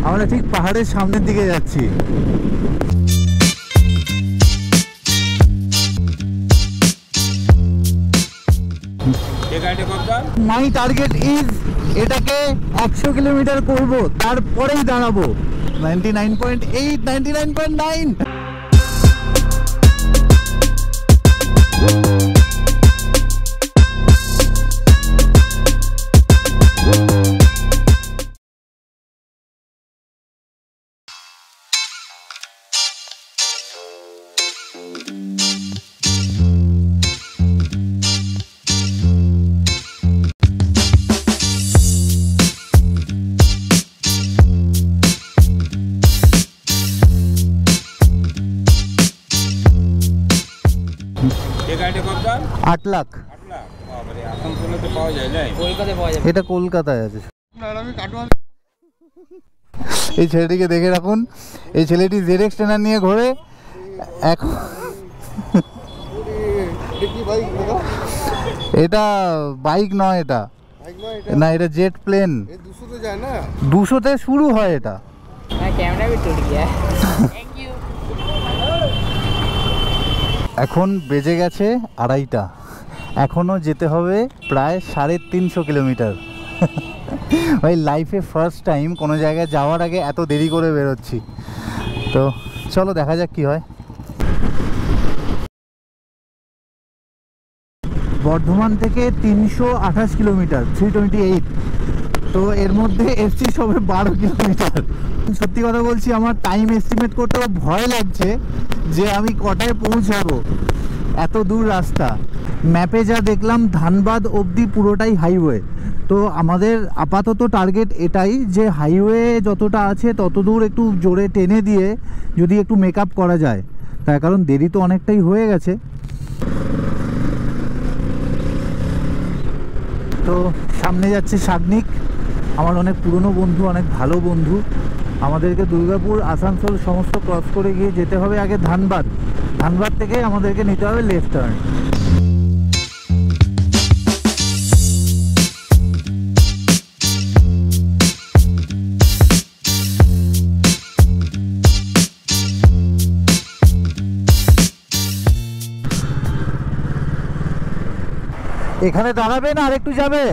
আমরা ঠিক পাহাড়ের সামনের দিকে যাচ্ছি। মাই টার্গেট ইজ এটাকে 100 কিলোমিটার করব, তারপরেই দাঁড়াবো। 99.8, 99.9। $8 লাখ। এটা কলকাতায় আছে। এই ছেলেটিকে দেখে রাখুন, এই ছেলেটি জেড এক্সটেন্ডার নিয়ে ঘোরে। এখন এটা বাইক নয়, এটা না, এটা জেট প্লেন। 200-তে শুরু হয় এটা। এখন বেজে গেছে 2:30। এখনও যেতে হবে প্রায় 350 কিলোমিটার। ভাই লাইফে ফার্স্ট টাইম কোনো জায়গায় যাওয়ার আগে এত দেরি করে বেরোচ্ছি। তো চলো দেখা যাক কি হয়। বর্ধমান থেকে 328 কিলোমিটার, 328। তো এর মধ্যে এসছি সবে 12 কিলোমিটার। সত্যি কথা বলছি, আমার টাইম এস্টিমেট করতে ভয় লাগছে যে আমি কটায় পৌঁছাবো, এত দূর রাস্তা। ম্যাপে যা দেখলাম ধানবাদ অবধি পুরোটাই হাইওয়ে। তো আমাদের আপাতত টার্গেট এটাই যে হাইওয়ে যতটা আছে তত দূর একটু জোরে টেনে দিয়ে যদি একটু মেকআপ করা যায়, তার কারণ দেরি তো অনেকটাই হয়ে গেছে। তো সামনে যাচ্ছে শাগনিক, আমার অনেক পুরনো বন্ধু, অনেক ভালো বন্ধু। আমাদেরকে দুর্গাপুর, আসানসোল সমস্ত ক্রস করে গিয়ে যেতে হবে আগে ধানবাদ। ধানবাদ থেকে আমাদেরকে নিতে হবে লেফট টার্ন। এখানে দাঁড়াবে না আর একটু যাবে?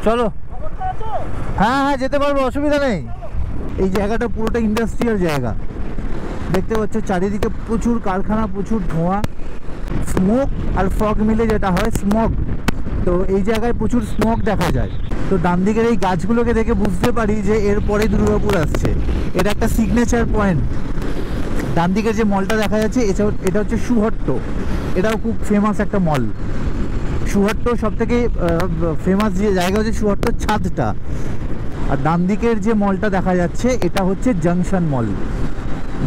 চলো। হ্যাঁ হ্যাঁ যেতে পারবো, অসুবিধা নেই। এই জায়গাটা পুরোটা ইন্ডাস্ট্রিয়াল জায়গা, দেখতে পাচ্ছ চারিদিকে প্রচুর কারখানা, প্রচুর ধোঁয়া, স্মোক আর ফগ মিলে যেটা হয় স্মগ। তো এই জায়গায় প্রচুর স্মোক দেখা যায়। তো ডান দিকের এই গাছগুলোকে দেখে বুঝতে পারি যে এরপরে দুর্গাপুর আসছে। এটা একটা সিগনেচার পয়েন্ট। ডান দিকের যে মলটা দেখা যাচ্ছে এটা হচ্ছে সুহট্ট। এটাও খুব ফেমাস একটা মল। সুহট্ট সব থেকে ফেমাস যে জায়গা হচ্ছে সুহট্টর ছাদটা। আর ডান দিকের যে মলটা দেখা যাচ্ছে এটা হচ্ছে জাংশন মল,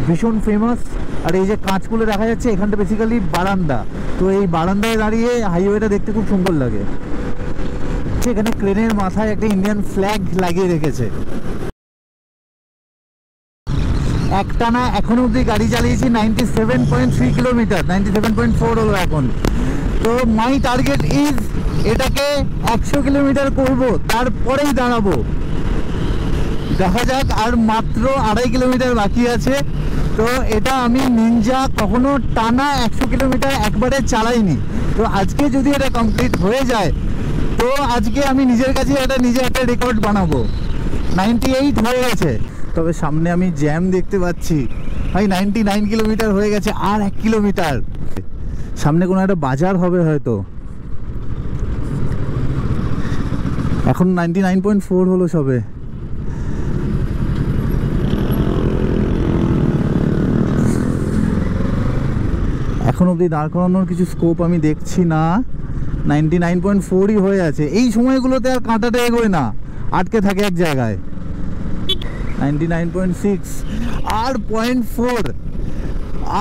ভীষণ ফেমাস। আর এই যে কাঁচগুলো দেখা যাচ্ছে এখানটা বেসিক্যালি বারান্দা। তো এই বারান্দায় দাঁড়িয়ে হাইওয়েটা দেখতে খুব সুন্দর লাগে। এখানে ক্রেনের মাথায় একটা ইন্ডিয়ান ফ্ল্যাগ লাগিয়ে রেখেছে। একটানা এখনো অবধি গাড়ি চালিয়েছি 97.3 কিলোমিটার, 97.4 হলো এখন। তো মাই টার্গেট ইজ এটাকে 100 কিলোমিটার করব, তারপরেই দাঁড়াবো। দেখা যাক, আর মাত্র 2.5 কিলোমিটার বাকি আছে। তো এটা আমি নিনজা কখনো টানা 100 কিলোমিটার একবারে চালাইনি। তো আজকে যদি এটা কমপ্লিট হয়ে যায় তো আজকে আমি নিজের কাছে নিজে একটা রেকর্ড বানাবো। 98 হয়ে গেছে। তবে সামনে আমি জ্যাম দেখতে পাচ্ছি। ভাই 99 কিলোমিটার হয়ে গেছে, আর 1 কিলোমিটার। সামনে কোনো একটা বাজার হবে হয়তো। এখন 99.4 হলো সবে। এখন অবধি দাঁড় করানোর কিছু স্কোপ আমি দেখছি না। 99.4ই হয়ে আছে। এই সময়গুলোতে আর কাঁটাটা এগোয় না, আটকে থাকে এক জায়গায়। 99.6 আর 0.4,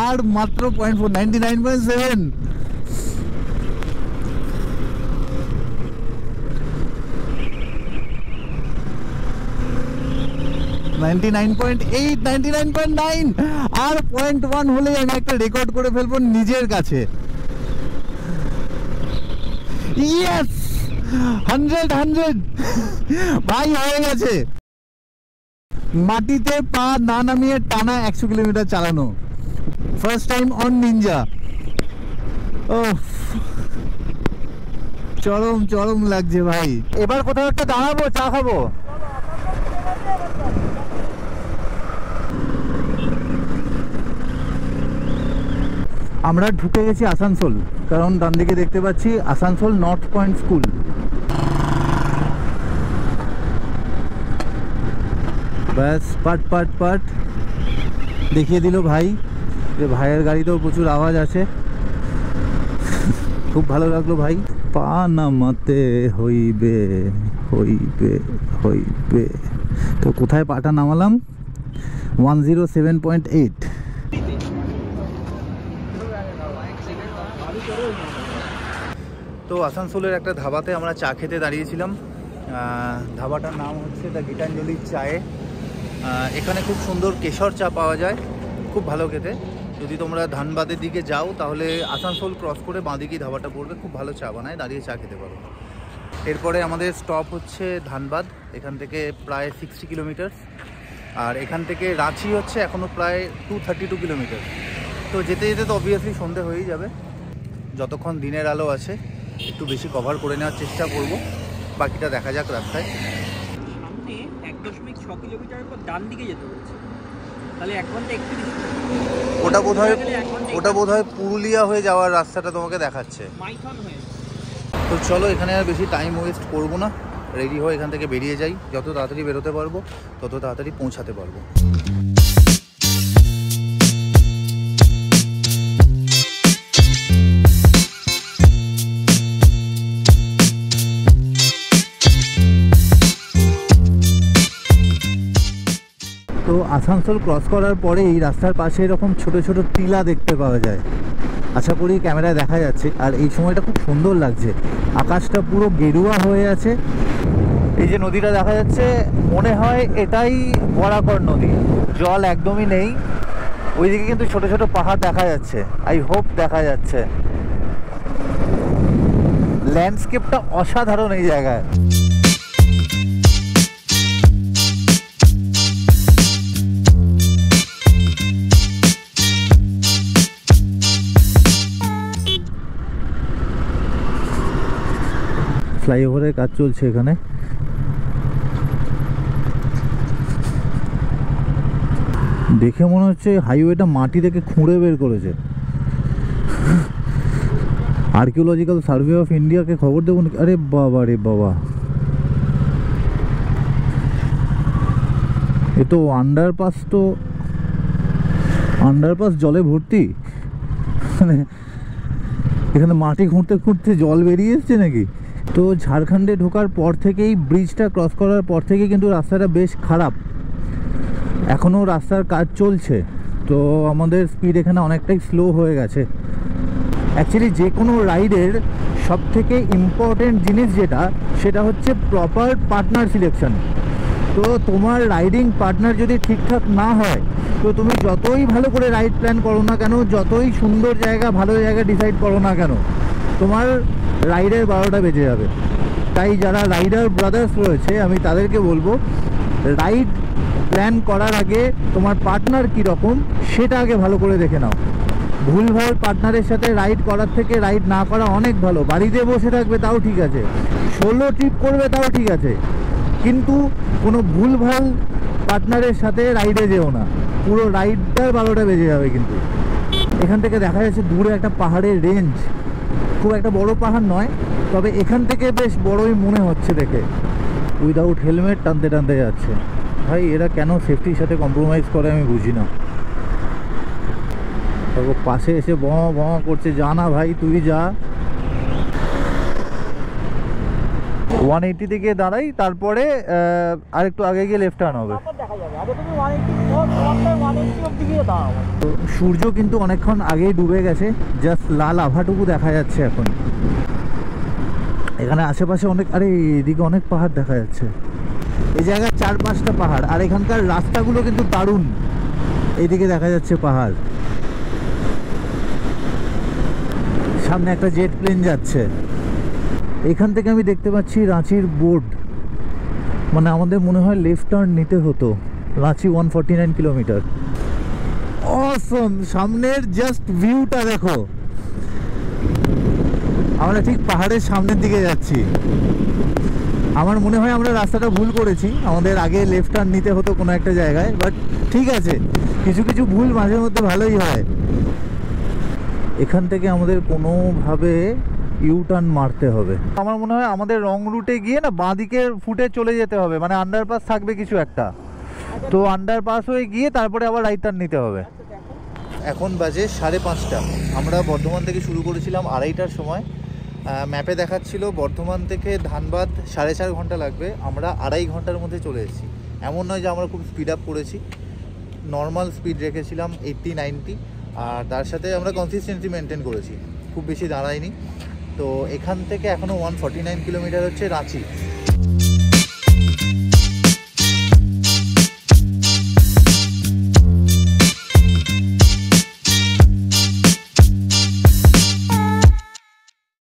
আর মাত্র 0.4, 99.7। 99.8, 99.9 আর 0.1 হলেই আমি একটা রেকর্ড করে ফেলবো নিজের কাছে। ইয়েস, 100 ভাই হয়ে গেছে। মাটিতে পা না নামিয়ে টানা 100 কিলোমিটার চালানো, ফার্স্ট টাইম অন নিনজা। ও চরম চরম লাগছে ভাই। এবার কোথাও একটা দাঁড়াবো, চা খাবো। আমরা ঢুকে গেছি আসানসোল, কারণ ডান দিকে দেখতে পাচ্ছি আসানসোল নর্থ পয়েন্ট স্কুল। ব্যাস পাট পাট পাট দেখিয়ে দিল ভাই যে ভাইয়ের গাড়িতেও প্রচুর আওয়াজ আছে। খুব ভালো লাগলো ভাই। পা নামাতে হইবে হইবে হইবে। তো কোথায় পাটা নামালাম? 107.8। তো আসানসোলের একটা ধাবাতে আমরা চা খেতে দাঁড়িয়েছিলাম। ধাবাটার নাম হচ্ছে দ্য গীতাঞ্জলির চায়ে। এখানে খুব সুন্দর কেশর চা পাওয়া যায়, খুব ভালো খেতে। যদি তোমরা ধানবাদের দিকে যাও তাহলে আসানসোল ক্রস করে বাঁদিকেই ধাবাটা পড়বে, খুব ভালো চা বানায়, দাঁড়িয়ে চা খেতে পারো। এরপরে আমাদের স্টপ হচ্ছে ধানবাদ, এখান থেকে প্রায় 60 কিলোমিটার। আর এখান থেকে রাঁচি হচ্ছে এখনও প্রায় 232 কিলোমিটার। তো যেতে যেতে তো অবভিয়াসলি সন্ধে হয়েই যাবে। যতক্ষণ দিনের আলো আছে একটু বেশি কভার করে নেওয়ার চেষ্টা করব, বাকিটা দেখা যাক রাস্তায়। সামনে 1.6 কিলোমিটার পর ডান দিকে যেতে হচ্ছে, তাহলে 1 ঘন্টা 31। ওটা বোধহয় পুরুলিয়া হয়ে যাওয়ার রাস্তাটা তোমাকে দেখাচ্ছে, মাইথন হয়ে। তো চলো এখানে আর বেশি টাইম ওয়েস্ট করবো না, রেডি হয়ে এখান থেকে বেরিয়ে যাই। যত তাড়াতাড়ি বেরোতে পারবো তত তাড়াতাড়ি পৌঁছাতে পারবো। তো আসানসোল ক্রস করার পরে এই রাস্তার পাশে এরকম ছোট ছোট টিলা দেখতে পাওয়া যায়, আশা করি ক্যামেরায় দেখা যাচ্ছে। আর এই সময়টা খুব সুন্দর লাগছে, আকাশটা পুরো গেরুয়া হয়ে আছে। এই যে নদীটা দেখা যাচ্ছে, মনে হয় এটাই বরাকর নদী, জল একদমই নেই। ওইদিকে কিন্তু ছোট ছোট পাহাড় দেখা যাচ্ছে, আই হোপ দেখা যাচ্ছে। ল্যান্ডস্কেপটা অসাধারণ এই জায়গায়। ফ্লাইওভারের কাজ চলছে এখানে। দেখে মনে হচ্ছে হাইওয়েটা মাটি থেকে খুঁড়ে বের করেছে। আর্কিওলজিক্যাল সার্ভে অফ ইন্ডিয়াকে খবর দেবো। আরে বাবা রে বাবা, এ তো আন্ডারপাস জলে ভর্তি। মানে এখানে মাটি খুঁড়তে খুঁড়তে জল বেরিয়ে এসছে নাকি? তো ঝাড়খণ্ডে ঢোকার পর থেকেই, ব্রিজটা ক্রস করার পর থেকে কিন্তু রাস্তাটা বেশ খারাপ, এখনও রাস্তার কাজ চলছে। তো আমাদের স্পিড এখানে অনেকটাই স্লো হয়ে গেছে। অ্যাকচুয়ালি যে কোনো রাইডের সবথেকে ইম্পর্টেন্ট জিনিস সেটা হচ্ছে প্রপার পার্টনার সিলেকশন। তো তোমার রাইডিং পার্টনার যদি ঠিকঠাক না হয়, তো তুমি যতই ভালো করে রাইড প্ল্যান করো না কেন, যতই সুন্দর জায়গা ভালো জায়গা ডিসাইড করো না কেন, তোমার রাইডের 12টা বেজে যাবে। তাই যারা রাইডার ব্রাদার্স রয়েছে, আমি তাদেরকে বলবো, রাইড প্ল্যান করার আগে তোমার পার্টনার কীরকম সেটা আগে ভালো করে দেখে নাও। ভুলভাল পার্টনারের সাথে রাইড করার থেকে রাইড না করা অনেক ভালো। বাড়িতে বসে থাকবে তাও ঠিক আছে, সোলো ট্রিপ করবে তাও ঠিক আছে, কিন্তু কোনো ভুলভাল পার্টনারের সাথে রাইডে যেও না, পুরো রাইডটার 12টা বেজে যাবে। কিন্তু এখান থেকে দেখা যাচ্ছে দূরে একটা পাহাড়ের রেঞ্জ, খুব একটা বড় পাহাড় নয়, তবে এখান থেকে বেশ বড়ই মনে হচ্ছে দেখে। উইদাউট হেলমেট টানতে টানতে যাচ্ছে। ভাই এরা কেন সেফটির সাথে কম্প্রোমাইজ করে আমি বুঝি না। পাশে এসে বঁ বঁ করছে, যা না ভাই তুই যা। 180 থেকে দাঁড়াই, তারপরে আরেকটু আগে গিয়ে লেফট টার্ন হবে। সূর্য কিন্তু অনেকক্ষণ আগেই ডুবে গেছে, জাস্ট লাল আভাটুকু দেখা যাচ্ছে এখন। এখানে আশেপাশে অনেক, আরে এদিকে অনেক পাহাড় দেখা যাচ্ছে। এই জায়গায় 4-5টা পাহাড়, আর এখানকার রাস্তাগুলো কিন্তু দারুণ। এইদিকে দেখা যাচ্ছে পাহাড়, সামনে একটা জেট প্লেন যাচ্ছে। এখান থেকে আমি দেখতে পাচ্ছি রাঁচির বোর্ড, মানে আমাদের মনে হয় লেফট টার্ন নিতে হতো। রাঁচি 149 কিলোমিটার। অসম, সামনের জাস্ট ভিউটা দেখো, আমরা ঠিক পাহাড়ের সামনের দিকে যাচ্ছি। আমার মনে হয় আমরা রাস্তাটা ভুল করেছি, আমাদের আগে লেফট টার্ন নিতে হতো কোনো একটা জায়গায়, বাট ঠিক আছে, কিছু কিছু ভুল মাঝে মধ্যে ভালোই হয়। এখান থেকে আমাদের কোনোভাবে ইউ টার্ন মারতে হবে। আমার মনে হয় আমাদের রং রুটে গিয়ে না বাঁ দিকের ফুটে চলে যেতে হবে, মানে আন্ডারপাস থাকবে কিছু একটা, তো আন্ডারপাস হয়ে গিয়ে তারপরে আবার রাইট টার্ন নিতে হবে। এখন বাজে 5:30। আমরা বর্ধমান থেকে শুরু করেছিলাম 2:30টার সময়। ম্যাপে দেখাচ্ছিল বর্ধমান থেকে ধানবাদ 4.5 ঘন্টা লাগবে, আমরা 2.5 ঘন্টার মধ্যে চলে এসেছি। এমন নয় যে আমরা খুব স্পিড আপ করেছি, নর্মাল স্পিড রেখেছিলাম 80-90, আর তার সাথে আমরা কনসিস্টেন্সি মেনটেন করেছি, খুব বেশি দাঁড়াইনি। তো এখান থেকে এখনও 149 কিলোমিটার হচ্ছে রাঁচি।